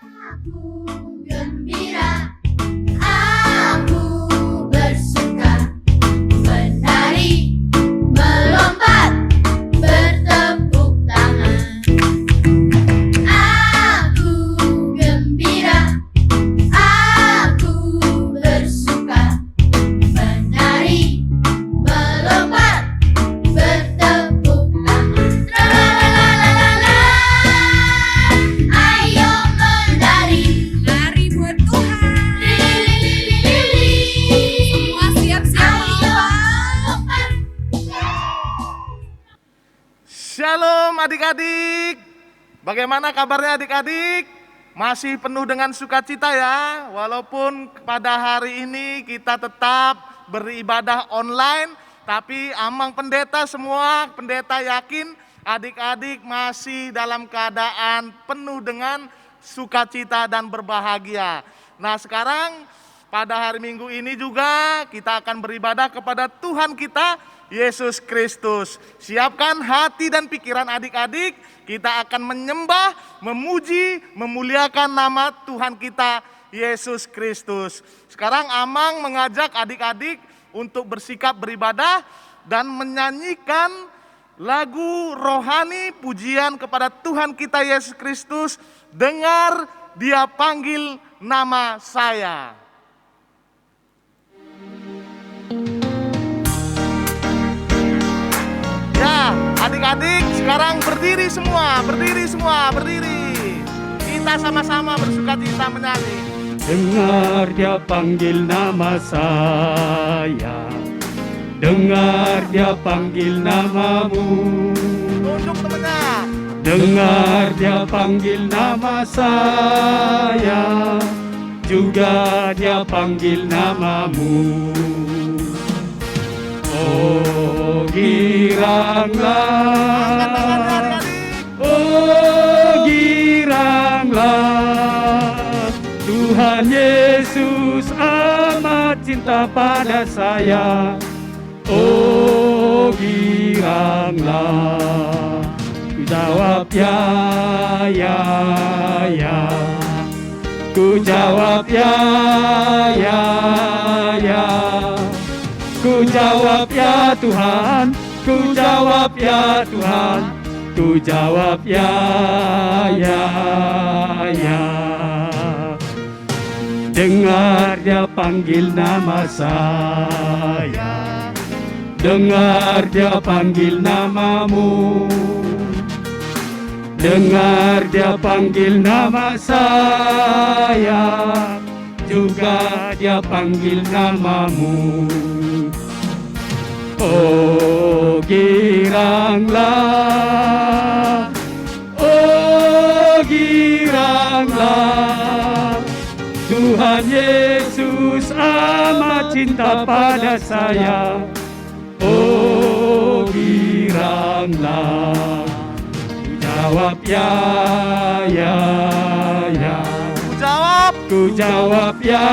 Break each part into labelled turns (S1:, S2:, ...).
S1: Aku gembira, aku bersuka, menari, melompat, bertepuk tangan. Aku gembira, aku bersuka, menari, melompat, bertepuk tangan. Tralalalala, ayo menari.
S2: Lari buat Tuhan.
S1: Lili,
S2: Semua siap-siap melompat.
S3: Shalom adik-adik. Bagaimana kabarnya adik-adik? Masih penuh dengan sukacita ya. Walaupun pada hari ini kita tetap beribadah online, tapi Amang Pendeta semua, pendeta yakin adik-adik masih dalam keadaan penuh dengan sukacita dan berbahagia. Nah, sekarang pada hari Minggu ini juga kita akan beribadah kepada Tuhan kita Yesus Kristus. Siapkan hati dan pikiran adik-adik, kita akan menyembah, memuji, memuliakan nama Tuhan kita Yesus Kristus. Sekarang Amang mengajak adik-adik untuk bersikap beribadah dan menyanyikan lagu rohani pujian kepada Tuhan kita Yesus Kristus. Dengar Dia panggil nama saya. Ya, adik-adik sekarang berdiri semua, berdiri. Kita sama-sama bersukacita menyanyi.
S4: Dengar Dia panggil nama saya, dengar Dia panggil namamu.
S3: Tunjuk temannya.
S4: Dengar Dia panggil nama saya, juga Dia panggil namamu. Oh
S3: Angkat tangannya
S4: giranglah,
S3: adik-adik.
S4: oh giranglah, Tuhan Yesus amat cinta pada saya. Oh giranglah, ku jawab ya, ku jawab ya, ku jawab ya Tuhan, ku jawab ya Tuhan, ku jawab ya. Dengar Dia panggil nama saya, dengar Dia panggil namamu. Dengar Dia panggil nama saya, juga Dia panggil namamu. Oh giranglah, oh giranglah, Tuhan Yesus amat cinta pada saya. Oh giranglah, ku jawab ya,
S3: Ku jawab.
S4: ku jawab ya,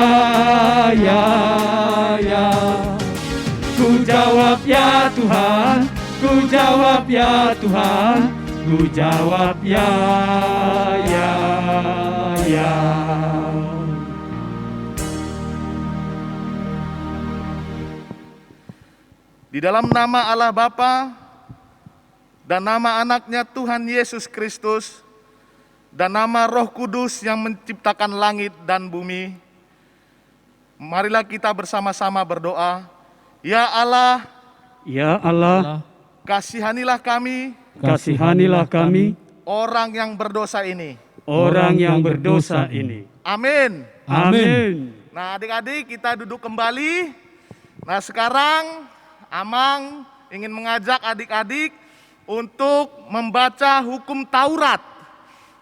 S4: ku jawab ya Tuhan, ku jawab ya Tuhan, ku jawab ya.
S3: Di dalam nama Allah Bapa dan nama anaknya Tuhan Yesus Kristus dan nama Roh Kudus yang menciptakan langit dan bumi, marilah kita bersama-sama berdoa. Ya Allah,
S4: Ya Allah,
S3: kasihanilah kami
S4: kasihanilah kami,
S3: orang yang berdosa ini.
S4: orang yang berdosa ini.
S3: Amin.
S4: Amin.
S3: Nah, adik-adik kita duduk kembali. Nah, sekarang Amang ingin mengajak adik-adik untuk membaca hukum Taurat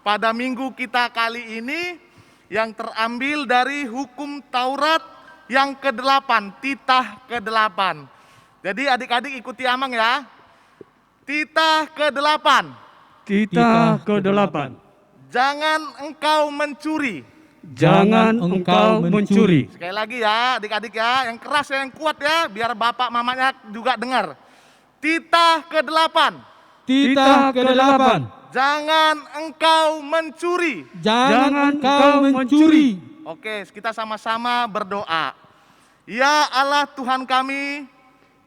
S3: pada minggu kita kali ini yang terambil dari hukum Taurat yang ke-8, titah ke-8. Jadi adik-adik ikuti Amang ya. Titah ke-8.
S4: Titah ke-8.
S3: Jangan engkau mencuri.
S4: Jangan engkau mencuri.
S3: Sekali lagi ya adik-adik ya, yang keras ya, yang kuat ya, biar bapak mamanya juga dengar. Titah ke-8.
S5: Titah ke-8.
S3: jangan engkau mencuri.
S4: Jangan engkau mencuri.
S3: Oke, kita sama-sama berdoa. Ya Allah Tuhan kami,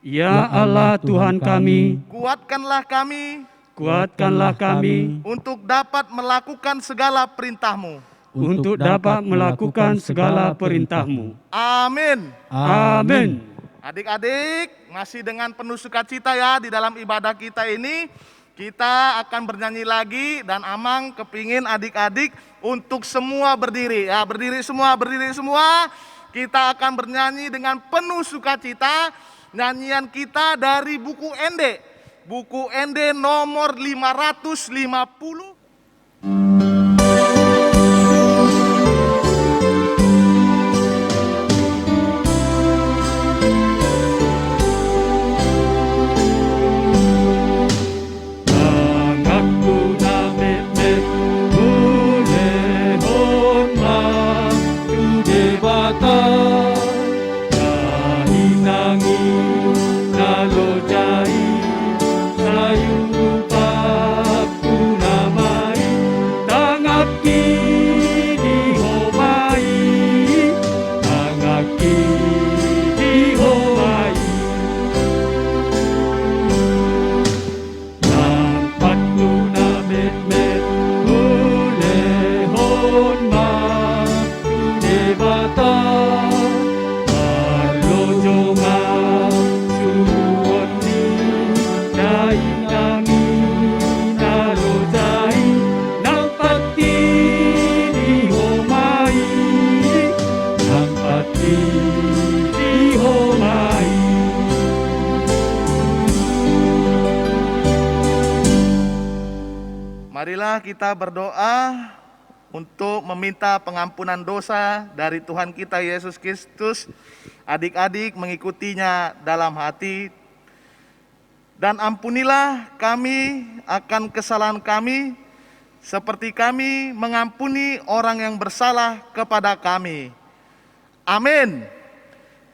S4: Ya Allah Tuhan kami,
S3: kuatkanlah kami
S4: kuatkanlah kami
S3: untuk dapat melakukan segala perintah-Mu.
S4: untuk dapat melakukan segala perintah-Mu.
S3: Amin.
S4: Amin.
S3: Adik-adik, masih dengan penuh sukacita ya di dalam ibadah kita ini. Kita akan bernyanyi lagi dan Amang kepingin adik-adik untuk semua berdiri. Ya, berdiri semua. Kita akan bernyanyi dengan penuh sukacita. Nyanyian kita dari buku Ende. Buku Ende nomor 550. Marilah kita berdoa untuk meminta pengampunan dosa dari Tuhan kita Yesus Kristus. Adik-adik mengikutinya dalam hati. Dan ampunilah kami akan kesalahan kami, seperti kami mengampuni orang yang bersalah kepada kami. Amin.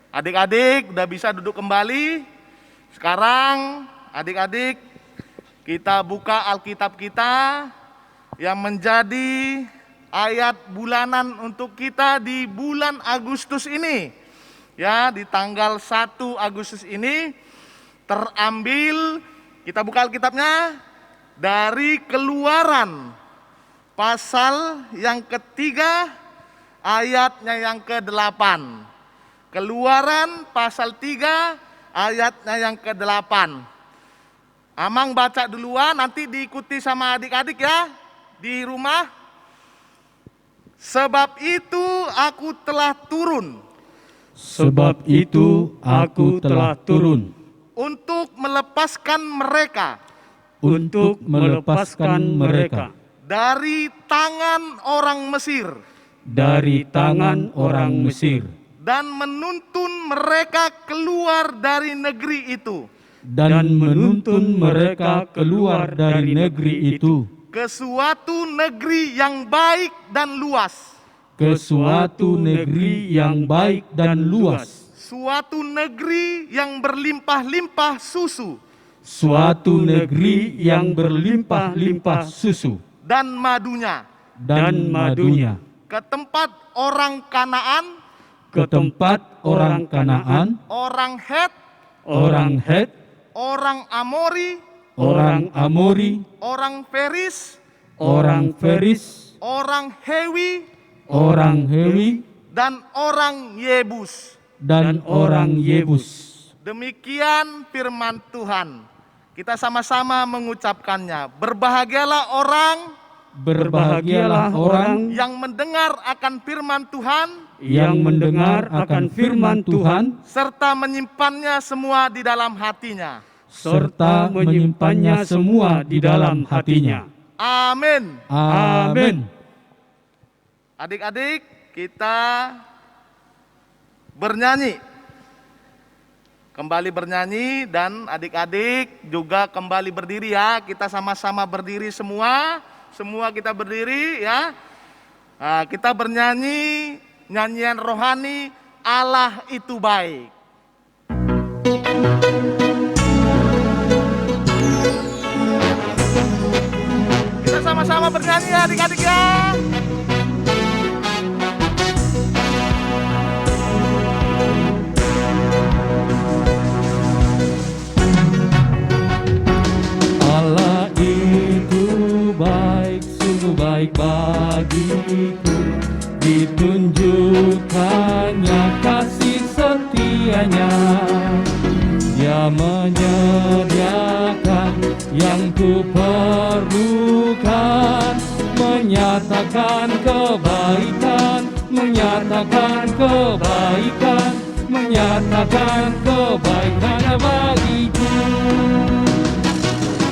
S3: Adik-adik udah bisa duduk kembali. Sekarang adik-adik kita buka Alkitab kita yang menjadi ayat bulanan untuk kita di bulan Agustus ini. Ya, di tanggal 1 Agustus ini terambil, kita buka Alkitabnya dari Keluaran pasal yang ketiga ayatnya yang ke-8. Keluaran pasal 3 ayatnya yang ke-8. Amang baca duluan, nanti diikuti sama adik-adik ya di rumah. Sebab itu aku telah turun.
S4: Sebab itu aku telah turun
S3: Untuk melepaskan mereka
S4: untuk melepaskan mereka
S3: dari tangan orang Mesir
S4: dari tangan orang Mesir
S3: dan menuntun mereka keluar dari negeri itu
S4: dan menuntun mereka keluar dari negeri itu
S3: ke suatu negeri yang baik dan luas.
S4: ke suatu negeri yang baik dan luas,
S3: Suatu negeri yang berlimpah-limpah susu
S4: suatu negeri yang berlimpah-limpah susu
S3: dan madunya,
S4: dan madunya,
S3: ke tempat orang Kanaan,
S4: ke tempat orang Kanaan,
S3: orang Het,
S4: orang Het,
S3: orang Amori,
S4: orang Amori,
S3: orang Feris,
S4: orang Feris,
S3: orang Hewi,
S4: orang Hewi,
S3: dan orang Yebus.
S4: dan orang Yebus.
S3: Demikian firman Tuhan. Kita sama-sama mengucapkannya. Berbahagialah orang yang mendengar akan firman Tuhan
S4: yang mendengar akan firman Tuhan
S3: serta menyimpannya semua di dalam hatinya.
S4: serta menyimpannya semua di dalam hatinya.
S3: Amin.
S4: Amin.
S3: Adik-adik, kita bernyanyi. Kembali bernyanyi dan adik-adik juga kembali berdiri ya. Kita sama-sama berdiri semua. Semua kita berdiri ya. Nah, kita bernyanyi nyanyian rohani Allah itu baik. sama-sama bernyanyi ya adik-adik ya.
S4: Allah itu baik, sungguh baik bagiku. Ditunjukkannya kasih setianya. Dia menyediakan yang ku perlukan, menyatakan kebaikan, menyatakan kebaikan, menyatakan kebaikan bagiku.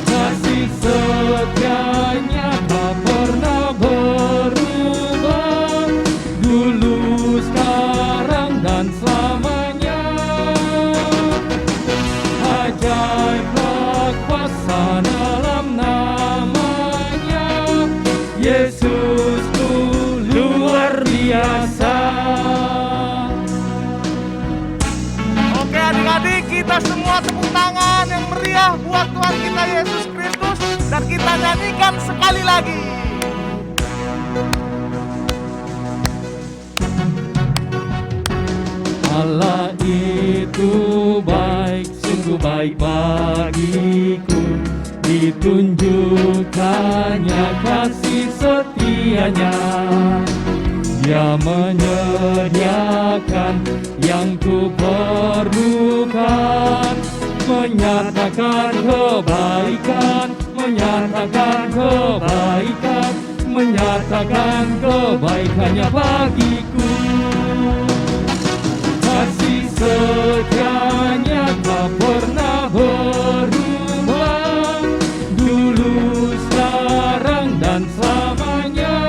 S4: Kasih setianya tak pernah berubah, dulu, sekarang, dan selamanya. Ajaiblah kuasa dalam namanya, Yesusku luar biasa.
S3: Oke adik-adik, kita semua tepuk tangan yang meriah buat Tuhan kita Yesus Kristus. Dan kita nyanyikan sekali lagi.
S4: Allah itu baik, sungguh baik bagiku. Ditunjukkannya kasih setianya. Dia menyediakan yang ku perlukan, menyatakan kebaikan, menyatakan kebaikan, menyatakan kebaikannya bagiku. Kasih setianya tak pernah berubah, dulu, sekarang, dan selamanya.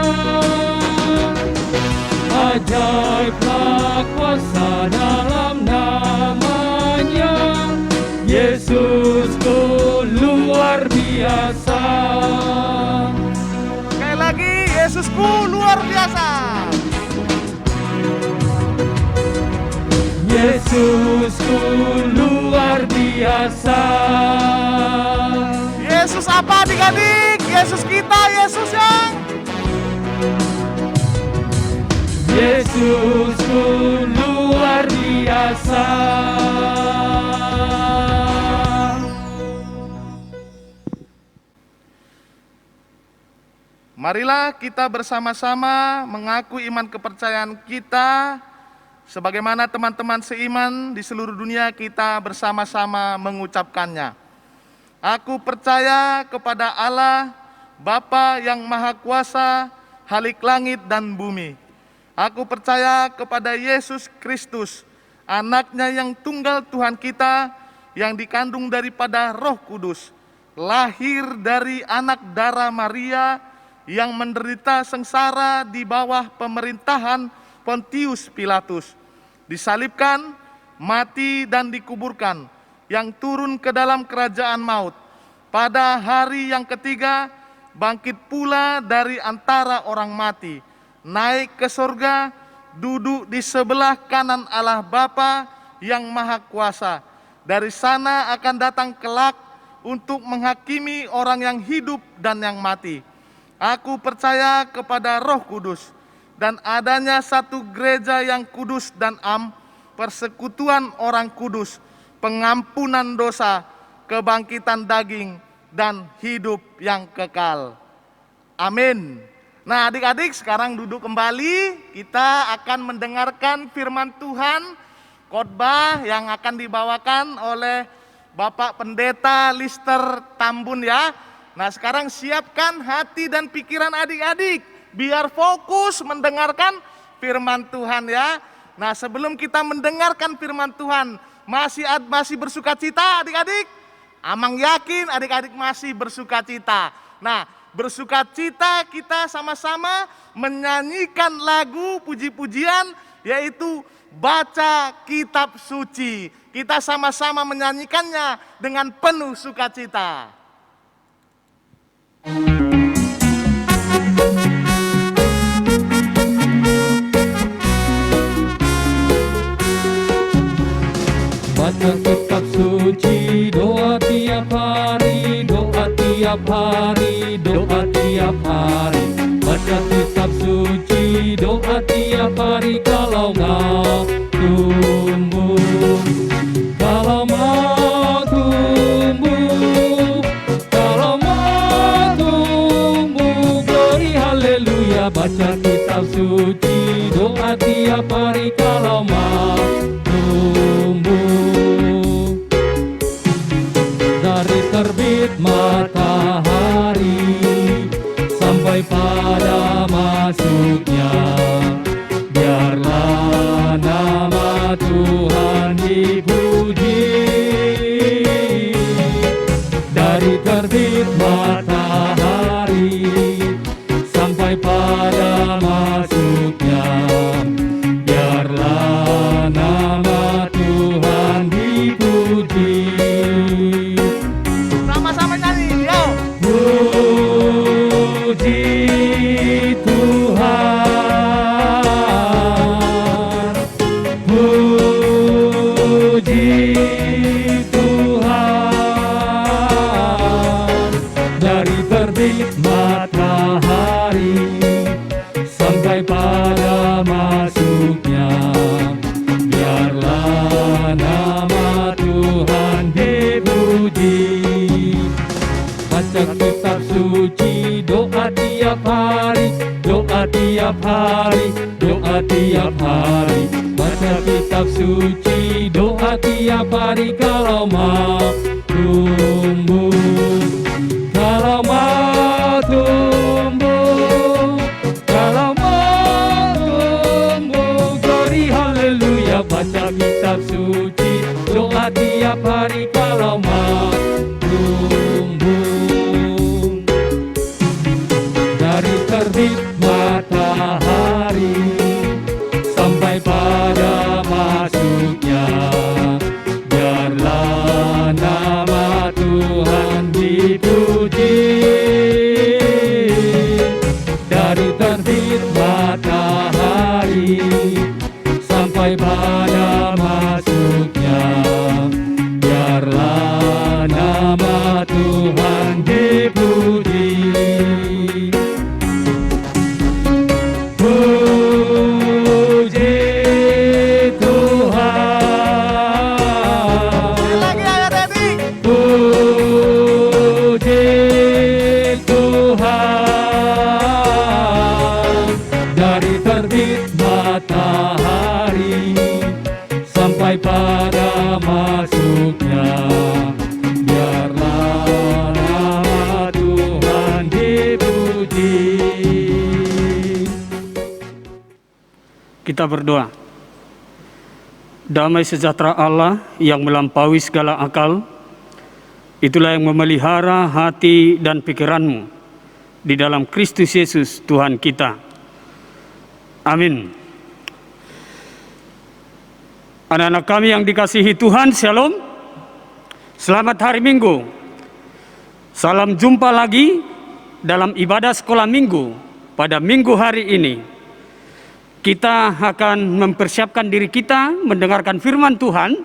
S4: Ajaiblah kuasa dalam namanya, Yesusku luar biasa.
S3: Sekali lagi, Yesusku luar biasa.
S4: Yesusku luar biasa.
S3: Yesus apa adik-adik? Yesus kita, Yesus yang
S4: Yesusku luar biasa.
S3: Marilah kita bersama-sama mengaku iman kepercayaan kita. Sebagaimana teman-teman seiman di seluruh dunia kita bersama-sama mengucapkannya. Aku percaya kepada Allah, Bapa yang Maha Kuasa, Halik langit dan bumi. Aku percaya kepada Yesus Kristus, anaknya yang tunggal Tuhan kita, yang dikandung daripada Roh Kudus, lahir dari anak darah Maria, yang menderita sengsara di bawah pemerintahan Pontius Pilatus, disalibkan, mati dan dikuburkan, yang turun ke dalam kerajaan maut. Pada hari yang ketiga, bangkit pula dari antara orang mati, naik ke surga, duduk di sebelah kanan Allah Bapa yang Maha Kuasa. Dari sana akan datang kelak untuk menghakimi orang yang hidup dan yang mati. Aku percaya kepada Roh Kudus, dan adanya satu gereja yang kudus dan persekutuan orang kudus, pengampunan dosa, kebangkitan daging, dan hidup yang kekal. Amin. Nah adik-adik, sekarang duduk kembali. Kita akan mendengarkan firman Tuhan, khotbah yang akan dibawakan oleh Bapak Pendeta Lister Tambun ya. Nah sekarang siapkan hati dan pikiran adik-adik, biar fokus mendengarkan firman Tuhan ya. Nah sebelum kita mendengarkan firman Tuhan, masih bersukacita adik-adik? Amang yakin adik-adik masih bersukacita. Nah bersukacita kita sama-sama menyanyikan lagu puji-pujian, yaitu baca kitab suci. Kita sama-sama menyanyikannya dengan penuh sukacita.
S4: Baca kitab suci, doa tiap hari, doa tiap hari, doa tiap tiap hari, baca kitab suci, doa tiap hari. Kalau mau tumbuh, kalau mau tumbuh, kalau mau tumbuh, glory haleluya. Baca kitab suci, doa tiap hari. Kalau mau tumbuh, dari terbit matahari sampai pada masuknya, biarlah nama Tuhan dipuji. Dari terbit matahari sampai pada masuknya, biarlah nama Tuhan dipuji.
S3: Sama-sama nyanyi, yo.
S4: Puji Tuhan, puji Tuhan. Dari terbit matahari sampai pada masuknya, biarlah nama Tuhan dipuji. Baca kitab suci, doa tiap hari, doa tiap hari, doa tiap hari. Baca kitab suci, doa tiap hari. Kalau mau tumbuh, kalau mau tumbuh, kalau mau tumbuh, glory haleluya. Baca kitab suci, doa tiap hari. Kalau mau tumbuh, dari terbit matahari sampai pada masuknya, biarlah nama Tuhan dipuji. Dari terbit matahari sampai pada masuknya, biarlah nama Tuhan dipuji. Puji Tuhan,
S3: Lagi Ayah Dedi.
S4: puji Tuhan. Dari terbit matahari sampai pada masuknya, biarlah nama Tuhan dipuji.
S5: Kita berdoa. Damai sejahtera Allah yang melampaui segala akal, itulah yang memelihara hati dan pikiranmu di dalam Kristus Yesus Tuhan kita. Amin. Anak-anak kami yang dikasihi Tuhan, Shalom. Selamat hari Minggu. Salam jumpa lagi dalam ibadah sekolah Minggu pada Minggu hari ini. Kita akan mempersiapkan diri kita mendengarkan firman Tuhan.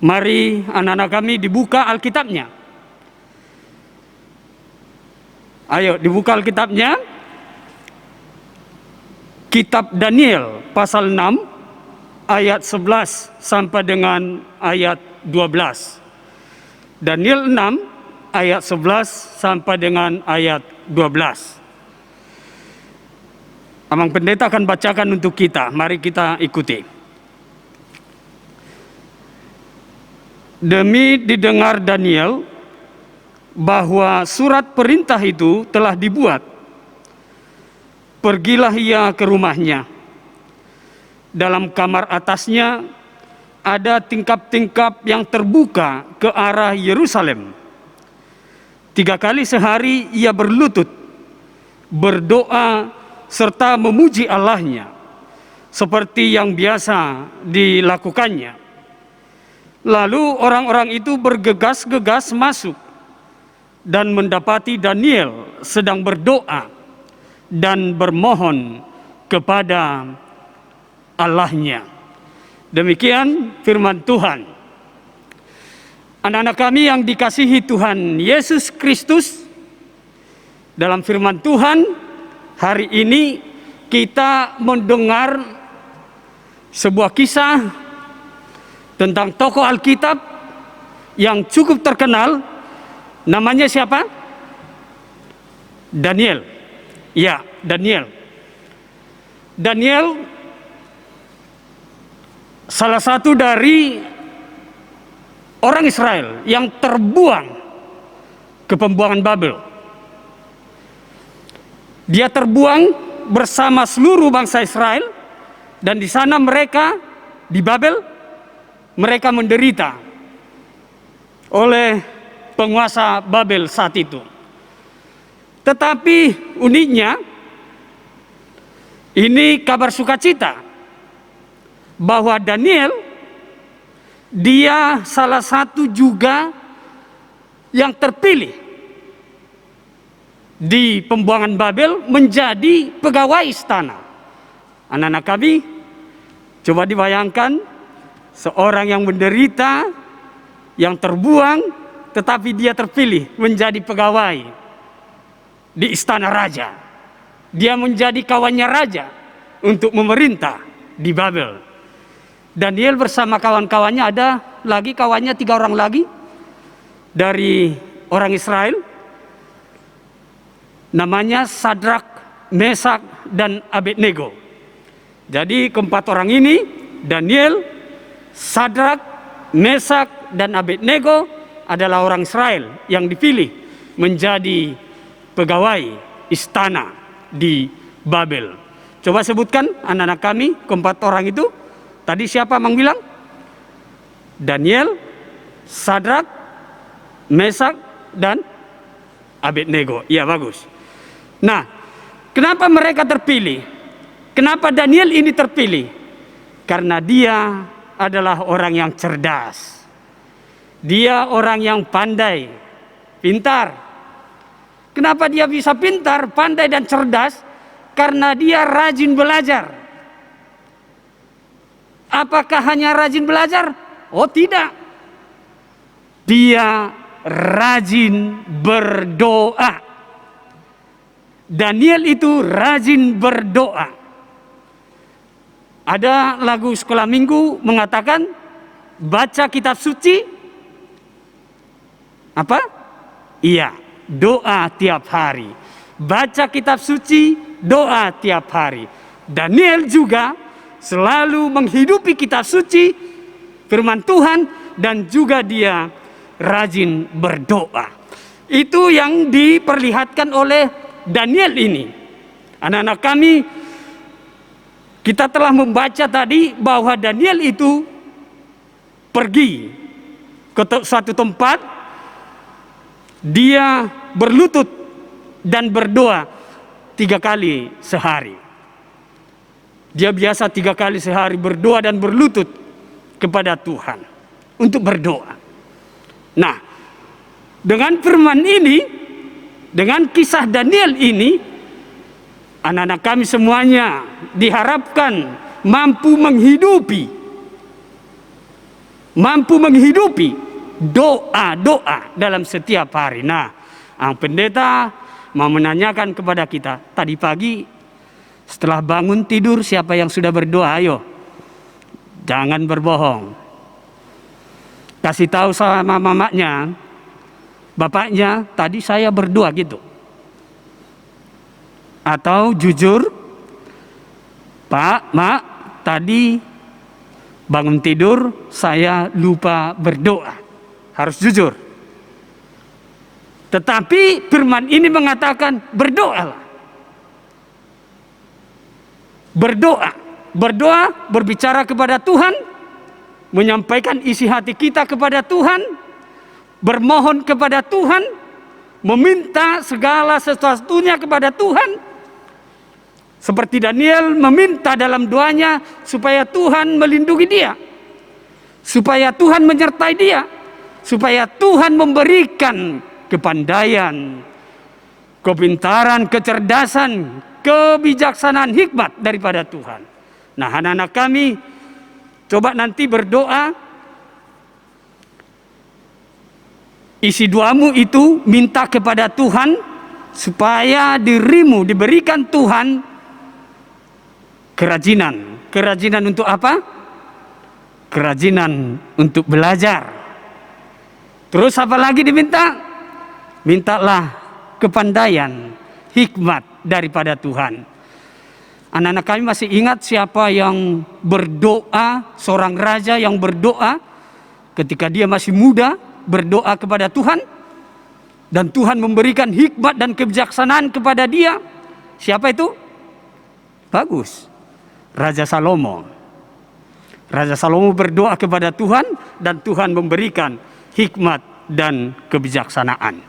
S5: Mari anak-anak kami dibuka Alkitabnya. Ayo dibuka Alkitabnya. Kitab Daniel pasal 6 ayat 11 sampai dengan ayat 12. Daniel 6 ayat 11 sampai dengan ayat 12. Amang Pendeta akan bacakan untuk kita. Mari kita ikuti. Demi didengar Daniel bahwa surat perintah itu telah dibuat, pergilah ia ke rumahnya. Dalam kamar atasnya ada tingkap-tingkap yang terbuka ke arah Yerusalem. 3 kali sehari ia berlutut, berdoa serta memuji Allahnya, seperti yang biasa dilakukannya. Lalu orang-orang itu bergegas-gegas masuk dan mendapati Daniel sedang berdoa dan bermohon kepada Allahnya. Demikian firman Tuhan. Anak-anak kami yang dikasihi Tuhan Yesus Kristus, dalam firman Tuhan hari ini kita mendengar sebuah kisah tentang tokoh Alkitab yang cukup terkenal. Namanya siapa? Daniel. Ya, Daniel. Daniel salah satu dari orang Israel yang terbuang ke pembuangan Babel. Dia terbuang bersama seluruh bangsa Israel, dan di sana mereka di Babel mereka menderita oleh penguasa Babel saat itu. Tetapi uniknya ini kabar sukacita bahwa Daniel dia salah satu juga yang terpilih di pembuangan Babel menjadi pegawai istana. Anak-anak kami, coba dibayangkan seorang yang menderita, yang terbuang, tetapi dia terpilih menjadi pegawai di istana raja. Dia menjadi kawannya raja untuk memerintah di Babel. Daniel bersama kawan-kawannya, ada lagi kawannya 3 orang lagi dari orang Israel. Namanya Sadrak, Mesak, dan Abednego. Jadi keempat orang ini, Daniel, Sadrak, Mesak, dan Abednego adalah orang Israel yang dipilih menjadi pegawai istana di Babel. Coba sebutkan anak-anak kami keempat orang itu. Tadi siapa Mang bilang? Daniel, Sadrak, Mesak, dan Abednego. Iya, bagus. Nah, kenapa mereka terpilih? Kenapa Daniel ini terpilih? Karena dia adalah orang yang cerdas. Dia orang yang pandai, pintar. Kenapa dia bisa pintar, pandai, dan cerdas? Karena dia rajin belajar. Apakah hanya rajin belajar? Oh, tidak. Dia rajin berdoa. Daniel itu rajin berdoa. Ada lagu sekolah minggu mengatakan baca kitab suci. Apa? Iya, doa tiap hari. Baca kitab suci, doa tiap hari. Daniel juga selalu menghidupi kitab suci, firman Tuhan, dan juga dia rajin berdoa. Itu yang diperlihatkan oleh Daniel ini. Anak-anak kami, kita telah membaca tadi bahwa Daniel itu pergi ke suatu tempat, dia berlutut dan berdoa 3 kali sehari. Dia biasa 3 kali sehari berdoa dan berlutut kepada Tuhan untuk berdoa. Nah, dengan firman ini, dengan kisah Daniel ini, anak-anak kami semuanya diharapkan mampu menghidupi doa-doa dalam setiap hari. Nah, Ang Pendeta mau menanyakan kepada kita, tadi pagi setelah bangun tidur siapa yang sudah berdoa? Ayo, jangan berbohong. Kasih tahu sama mamanya, bapaknya, tadi saya berdoa gitu. Atau jujur, Pak, Mak, tadi bangun tidur saya lupa berdoa. Harus jujur. Tetapi firman ini mengatakan berdoalah. Berdoa berbicara kepada Tuhan, menyampaikan isi hati kita kepada Tuhan, bermohon kepada Tuhan, meminta segala sesuatunya kepada Tuhan. Seperti Daniel meminta dalam doanya supaya Tuhan melindungi dia, supaya Tuhan menyertai dia, supaya Tuhan memberikan kepandaian, kepintaran, kecerdasan, kebijaksanaan, hikmat daripada Tuhan. Nah, anak-anak kami, coba nanti berdoa. Isi doamu itu minta kepada Tuhan supaya dirimu diberikan Tuhan kerajinan. Kerajinan untuk apa? Kerajinan untuk belajar. Terus apa lagi diminta? Mintalah kepandaian, hikmat daripada Tuhan. Anak-anak kami masih ingat siapa yang berdoa, seorang raja yang berdoa ketika dia masih muda, berdoa kepada Tuhan, dan Tuhan memberikan hikmat dan kebijaksanaan kepada dia. Siapa itu? Bagus, Raja Salomo. Raja Salomo berdoa kepada Tuhan dan Tuhan memberikan hikmat dan kebijaksanaan.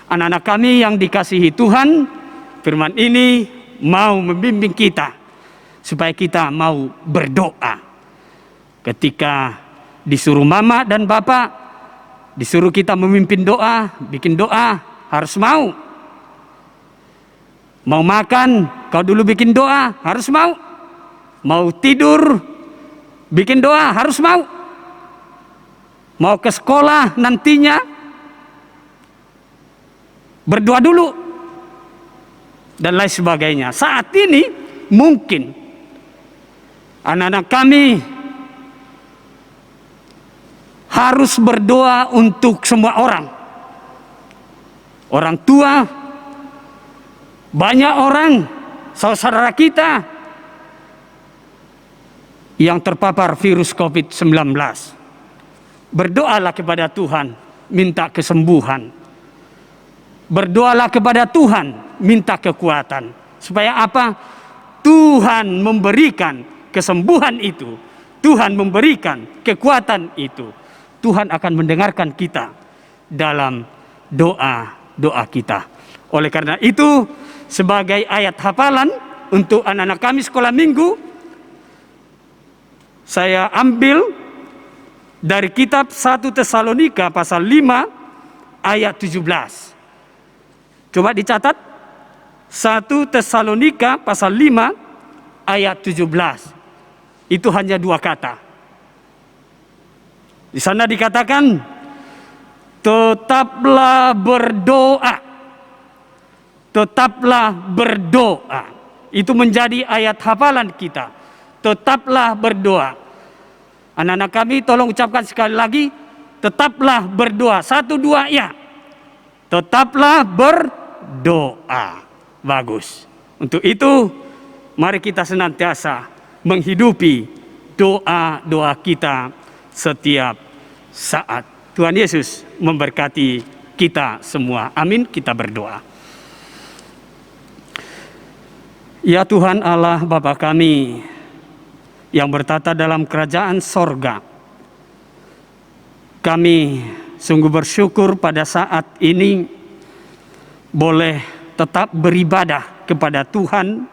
S5: Anak-anak kami yang dikasihi Tuhan, firman ini mau membimbing kita supaya kita mau berdoa. Ketika disuruh mama dan bapak, disuruh kita memimpin doa, bikin doa, harus mau. Mau makan, kau dulu bikin doa, harus mau. Mau tidur, bikin doa, harus mau. Mau ke sekolah nantinya, berdoa dulu, dan lain sebagainya. Saat ini mungkin anak-anak kami harus berdoa untuk semua orang. Orang tua, banyak orang, saudara kita yang terpapar virus COVID-19. Berdoalah kepada Tuhan, minta kesembuhan. Berdoalah kepada Tuhan, minta kekuatan. Supaya apa? Tuhan memberikan kesembuhan itu. Tuhan memberikan kekuatan itu. Tuhan akan mendengarkan kita dalam doa-doa kita. Oleh karena itu, sebagai ayat hafalan untuk anak-anak kami sekolah minggu, saya ambil dari kitab 1 Tesalonika pasal 5 ayat 17. Coba dicatat, 1 Tesalonika pasal 5 ayat 17. Itu hanya 2 kata. Di sana dikatakan, tetaplah berdoa. Tetaplah berdoa. Itu menjadi ayat hafalan kita. Tetaplah berdoa. Anak-anak kami tolong ucapkan sekali lagi, tetaplah berdoa. 1, 2, ya. Tetaplah berdoa. Bagus. Untuk itu, mari kita senantiasa menghidupi doa-doa kita setiap saat. Tuhan Yesus memberkati kita semua. Amin. Kita berdoa. Ya Tuhan Allah Bapa kami yang bertata dalam kerajaan sorga, kami sungguh bersyukur pada saat ini boleh tetap beribadah kepada Tuhan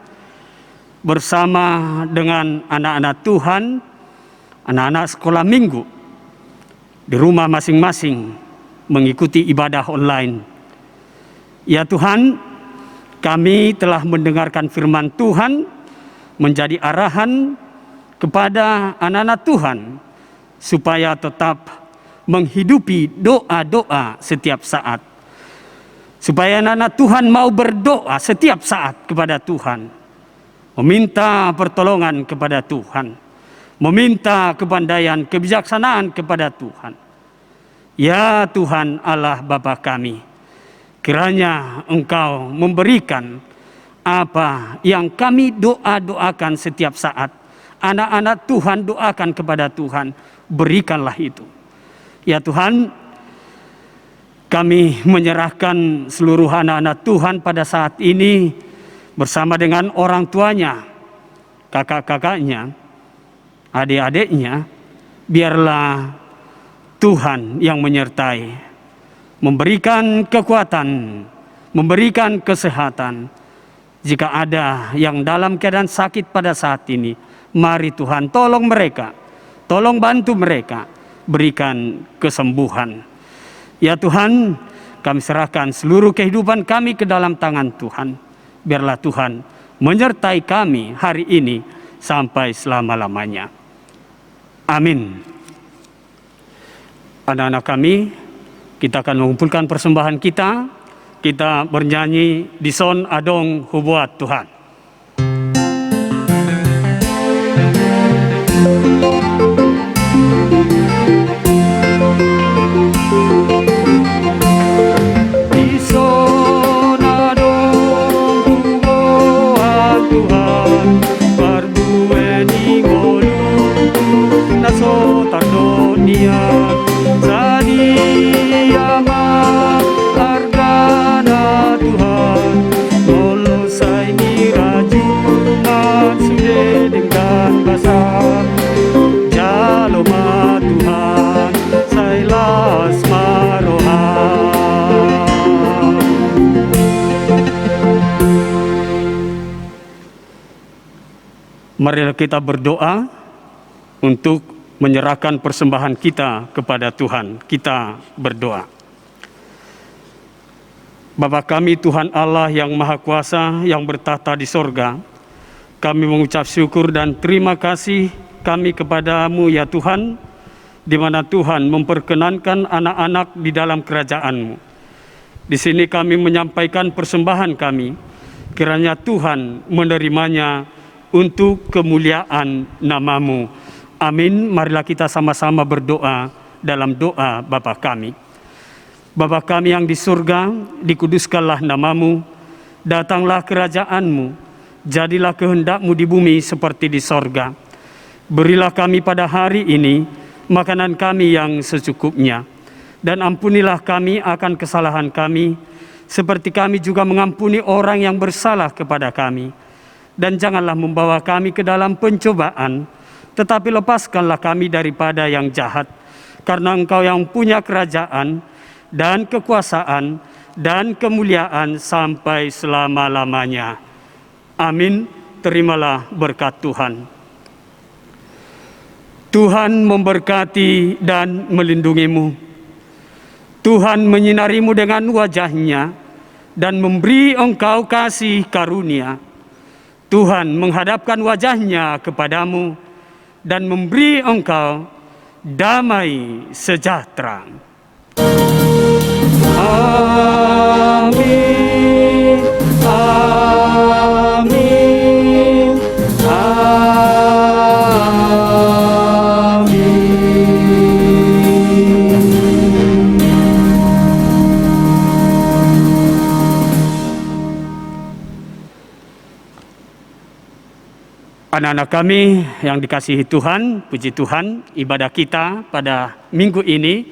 S5: bersama dengan anak-anak Tuhan, anak-anak sekolah minggu di rumah masing-masing mengikuti ibadah online. Ya Tuhan, kami telah mendengarkan firman Tuhan menjadi arahan kepada anak-anak Tuhan supaya tetap menghidupi doa-doa setiap saat. Supaya anak-anak Tuhan mau berdoa setiap saat kepada Tuhan. Meminta pertolongan kepada Tuhan. Meminta kepandaian, kebijaksanaan kepada Tuhan. Ya Tuhan Allah Bapa kami, kiranya Engkau memberikan apa yang kami doa-doakan setiap saat. Anak-anak Tuhan doakan kepada Tuhan, berikanlah itu. Ya Tuhan, kami menyerahkan seluruh anak-anak Tuhan pada saat ini bersama dengan orang tuanya, kakak-kakaknya, adik-adiknya. Biarlah Tuhan yang menyertai, memberikan kekuatan, memberikan kesehatan. Jika ada yang dalam keadaan sakit pada saat ini, mari Tuhan tolong mereka, tolong bantu mereka, berikan kesembuhan. Ya Tuhan, kami serahkan seluruh kehidupan kami ke dalam tangan Tuhan. Biarlah Tuhan menyertai kami hari ini sampai selama-lamanya. Amin. Anak-anak kami, kita akan mengumpulkan persembahan kita kita bernyanyi di son adong hubuat Tuhan. Di son adong hubuat Tuhan, perbueni ngolu naso tardonia sadia argana Tuhan, lolosai nirajunan sude dengan basah jaloma Tuhan sailas marohan. Marilah kita berdoa untuk menyerahkan persembahan kita kepada Tuhan. Kita berdoa. Bapa kami Tuhan Allah yang Maha Kuasa yang bertahta di sorga, kami mengucap syukur dan terima kasih kami kepadamu ya Tuhan, di mana Tuhan memperkenankan anak-anak di dalam kerajaan-Mu. Di sini kami menyampaikan persembahan kami, kiranya Tuhan menerimanya untuk kemuliaan nama-Mu. Amin. Marilah kita sama-sama berdoa dalam doa Bapa kami. Bapa kami yang di surga, dikuduskanlah nama-Mu, datanglah kerajaan-Mu, jadilah kehendak-Mu di bumi seperti di sorga. Berilah kami pada hari ini makanan kami yang secukupnya, dan ampunilah kami akan kesalahan kami, seperti kami juga mengampuni orang yang bersalah kepada kami. Dan janganlah membawa kami ke dalam pencobaan, tetapi lepaskanlah kami daripada yang jahat, karena Engkau yang punya kerajaan, dan kekuasaan, dan kemuliaan sampai selama-lamanya. Amin. Terimalah berkat Tuhan. Tuhan memberkati dan melindungimu. Tuhan menyinarimu dengan wajah-Nya dan memberi engkau kasih karunia. Tuhan menghadapkan wajah-Nya kepadamu dan memberi engkau damai sejahtera. Amin, amin, amin. Anak-anak kami yang dikasihi Tuhan, puji Tuhan, ibadah kita pada minggu ini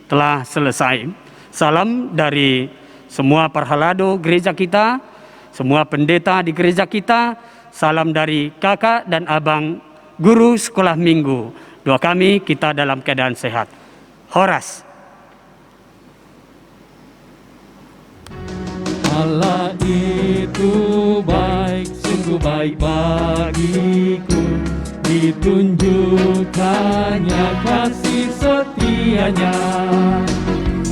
S5: telah selesai. Salam dari semua parhalado gereja kita, semua pendeta di gereja kita, salam dari kakak dan abang guru sekolah minggu. Doa kami kita dalam keadaan sehat. Horas.
S4: Allah itu baik, sungguh baik bagiku. Ditunjukkannya kasih setianya.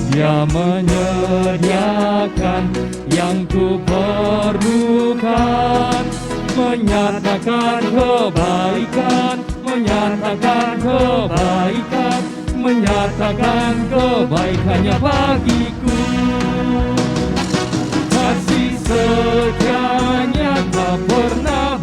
S4: Dia menyediakan yang ku perlukan, menyatakan kebaikan, menyatakan kebaikan, menyatakan kebaikannya bagiku. Kasih setianya tak pernah